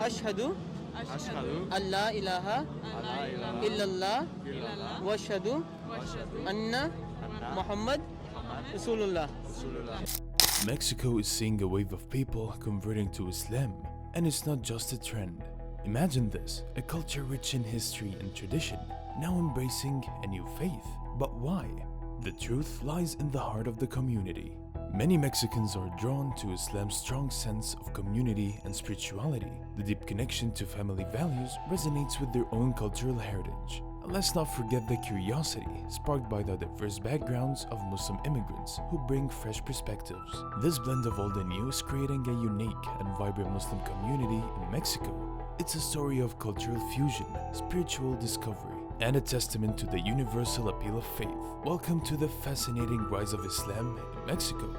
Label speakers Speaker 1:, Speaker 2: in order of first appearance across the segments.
Speaker 1: Ashhadu
Speaker 2: أشهد
Speaker 1: Allah ilaha
Speaker 2: أن لا إله
Speaker 1: illallah
Speaker 2: إلا الله
Speaker 1: wa ashhadu
Speaker 2: وأشهد
Speaker 1: anna
Speaker 2: أن
Speaker 1: Muhammad
Speaker 2: محمد
Speaker 1: Rasulullah.
Speaker 2: رسول الله.
Speaker 3: Mexico is seeing a wave of people converting to Islam, and it's not just a trend. Imagine this, a culture rich in history and tradition, now embracing a new faith. But why? The truth lies in the heart of the community. Many Mexicans are drawn to Islam's strong sense of community and spirituality. The deep connection to family values resonates with their own cultural heritage. And let's not forget the curiosity sparked by the diverse backgrounds of Muslim immigrants who bring fresh perspectives. This blend of old and new is creating a unique and vibrant Muslim community in Mexico. It's a story of cultural fusion, spiritual discovery, and a testament to the universal appeal of faith. Welcome to the fascinating rise of Islam in Mexico.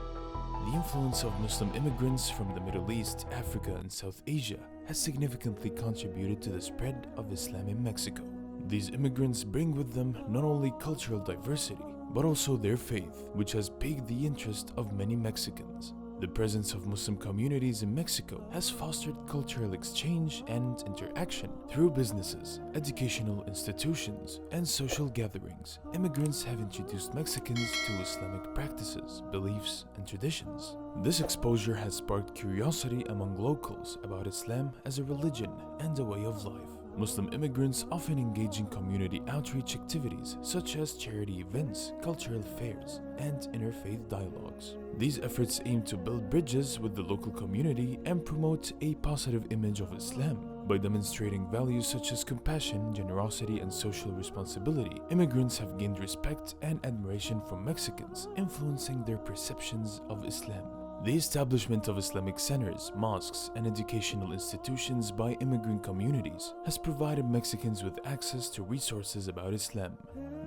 Speaker 3: The influence of Muslim immigrants from the Middle East, Africa, and South Asia has significantly contributed to the spread of Islam in Mexico. These immigrants bring with them not only cultural diversity, but also their faith, which has piqued the interest of many Mexicans. The presence of Muslim communities in Mexico has fostered cultural exchange and interaction through businesses, educational institutions, and social gatherings. Immigrants have introduced Mexicans to Islamic practices, beliefs, and traditions. This exposure has sparked curiosity among locals about Islam as a religion and a way of life. Muslim immigrants often engage in community outreach activities such as charity events, cultural fairs, and interfaith dialogues. These efforts aim to build bridges with the local community and promote a positive image of Islam. By demonstrating values such as compassion, generosity, and social responsibility, immigrants have gained respect and admiration from Mexicans, influencing their perceptions of Islam. The establishment of Islamic centers, mosques, and educational institutions by immigrant communities has provided Mexicans with access to resources about Islam.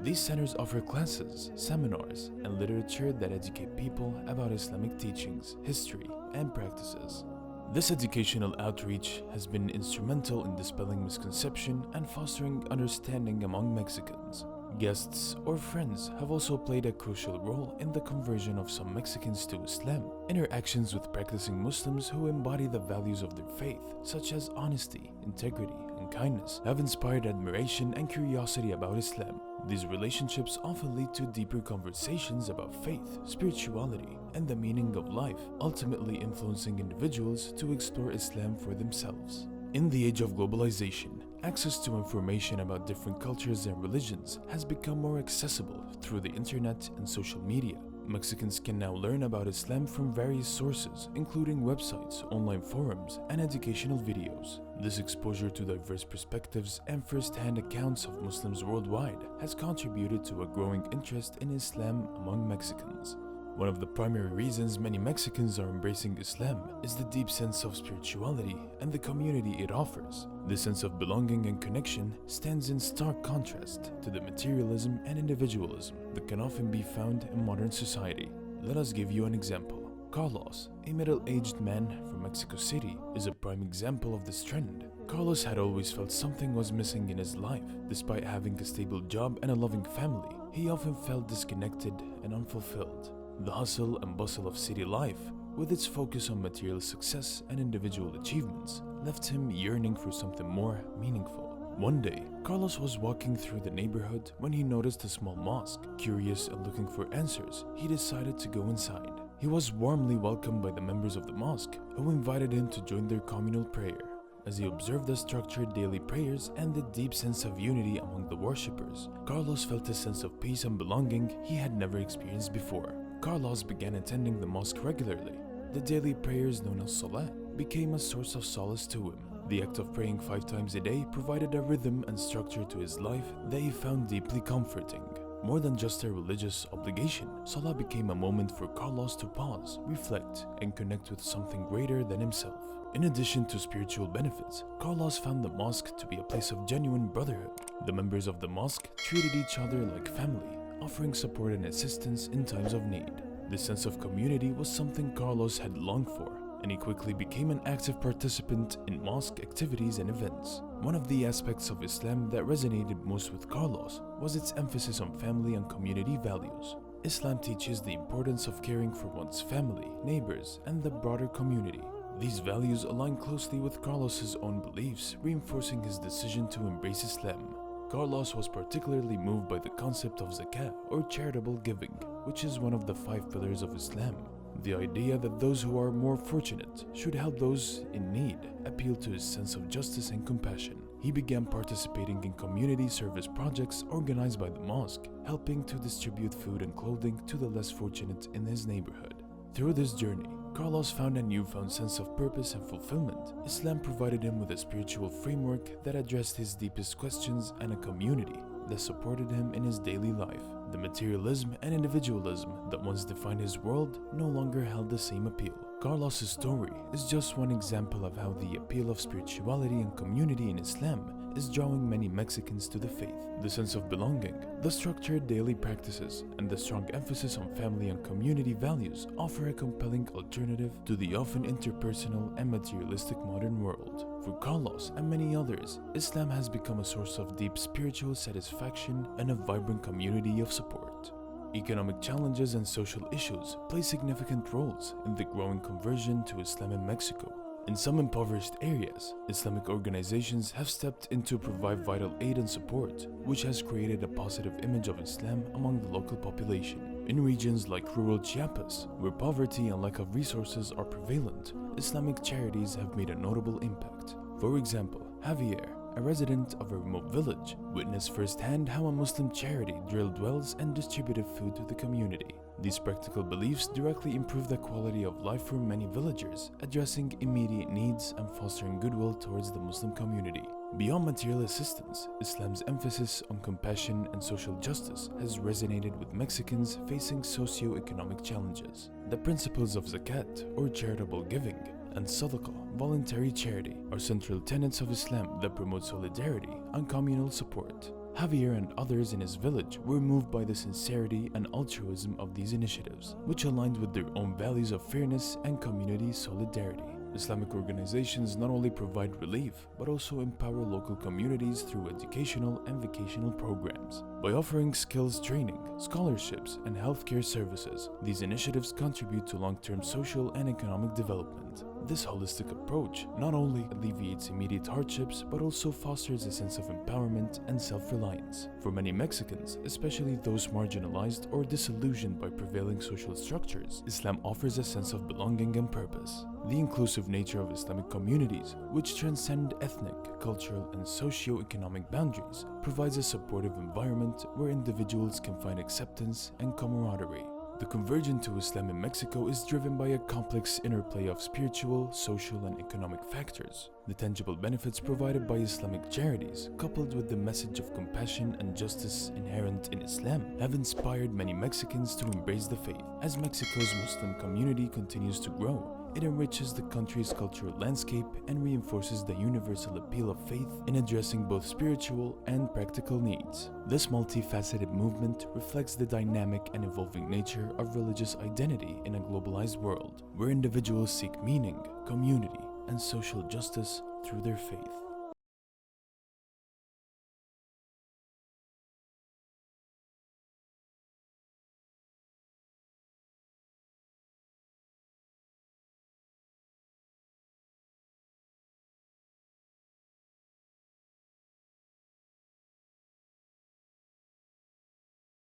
Speaker 3: These centers offer classes, seminars, and literature that educate people about Islamic teachings, history, and practices. This educational outreach has been instrumental in dispelling misconception and fostering understanding among Mexicans. Guests or friends have also played a crucial role in the conversion of some Mexicans to Islam. Interactions with practicing Muslims who embody the values of their faith, such as honesty, integrity, and kindness, have inspired admiration and curiosity about Islam. These relationships often lead to deeper conversations about faith, spirituality, and the meaning of life, ultimately influencing individuals to explore Islam for themselves. In the age of globalization, access to information about different cultures and religions has become more accessible through the internet and social media. Mexicans can now learn about Islam from various sources, including websites, online forums, and educational videos. This exposure to diverse perspectives and first-hand accounts of Muslims worldwide has contributed to a growing interest in Islam among Mexicans. One of the primary reasons many Mexicans are embracing Islam is the deep sense of spirituality and the community it offers. This sense of belonging and connection stands in stark contrast to the materialism and individualism that can often be found in modern society. Let us give you an example. Carlos, a middle-aged man from Mexico City, is a prime example of this trend. Carlos had always felt something was missing in his life. Despite having a stable job and a loving family, he often felt disconnected and unfulfilled. The hustle and bustle of city life, with its focus on material success and individual achievements, left him yearning for something more meaningful. One day, Carlos was walking through the neighborhood when he noticed a small mosque. Curious and looking for answers, he decided to go inside. He was warmly welcomed by the members of the mosque, who invited him to join their communal prayer. As he observed the structured daily prayers and the deep sense of unity among the worshippers, Carlos felt a sense of peace and belonging he had never experienced before. Carlos began attending the mosque regularly. The daily prayers known as Salah became a source of solace to him. The act of praying 5 times a day provided a rhythm and structure to his life that he found deeply comforting. More than just a religious obligation, Salah became a moment for Carlos to pause, reflect, and connect with something greater than himself. In addition to spiritual benefits, Carlos found the mosque to be a place of genuine brotherhood. The members of the mosque treated each other like family, offering support and assistance in times of need. This sense of community was something Carlos had longed for, and he quickly became an active participant in mosque activities and events. One of the aspects of Islam that resonated most with Carlos was its emphasis on family and community values. Islam teaches the importance of caring for one's family, neighbors, and the broader community. These values align closely with Carlos's own beliefs, reinforcing his decision to embrace Islam. Carlos was particularly moved by the concept of zakah, or charitable giving, which is one of the 5 pillars of Islam. The idea that those who are more fortunate should help those in need appealed to his sense of justice and compassion. He began participating in community service projects organized by the mosque, helping to distribute food and clothing to the less fortunate in his neighborhood. Through this journey, Carlos found a newfound sense of purpose and fulfillment. Islam provided him with a spiritual framework that addressed his deepest questions and a community that supported him in his daily life. The materialism and individualism that once defined his world no longer held the same appeal. Carlos's story is just one example of how the appeal of spirituality and community in Islam is drawing many Mexicans to the faith. The sense of belonging, the structured daily practices, and the strong emphasis on family and community values offer a compelling alternative to the often interpersonal and materialistic modern world. For Carlos and many others, Islam has become a source of deep spiritual satisfaction and a vibrant community of support. Economic challenges and social issues play significant roles in the growing conversion to Islam in Mexico. In some impoverished areas, Islamic organizations have stepped in to provide vital aid and support, which has created a positive image of Islam among the local population. In regions like rural Chiapas, where poverty and lack of resources are prevalent, Islamic charities have made a notable impact. For example, Javier, a resident of a remote village, witnessed firsthand how a Muslim charity drilled wells and distributed food to the community. These practical beliefs directly improve the quality of life for many villagers, addressing immediate needs and fostering goodwill towards the Muslim community. Beyond material assistance, Islam's emphasis on compassion and social justice has resonated with Mexicans facing socio-economic challenges. The principles of zakat, or charitable giving, and sadaqah, voluntary charity, are central tenets of Islam that promote solidarity and communal support. Javier and others in his village were moved by the sincerity and altruism of these initiatives, which aligned with their own values of fairness and community solidarity. Islamic organizations not only provide relief, but also empower local communities through educational and vocational programs. By offering skills training, scholarships, and healthcare services, these initiatives contribute to long-term social and economic development. This holistic approach not only alleviates immediate hardships, but also fosters a sense of empowerment and self-reliance. For many Mexicans, especially those marginalized or disillusioned by prevailing social structures, Islam offers a sense of belonging and purpose. The inclusive nature of Islamic communities, which transcend ethnic, cultural, and socio-economic boundaries, provides a supportive environment where individuals can find acceptance and camaraderie. The conversion to Islam in Mexico is driven by a complex interplay of spiritual, social, and economic factors. The tangible benefits provided by Islamic charities, coupled with the message of compassion and justice inherent in Islam, have inspired many Mexicans to embrace the faith. As Mexico's Muslim community continues to grow, it enriches the country's cultural landscape and reinforces the universal appeal of faith in addressing both spiritual and practical needs. This multifaceted movement reflects the dynamic and evolving nature of religious identity in a globalized world, where individuals seek meaning, community, and social justice through their faith.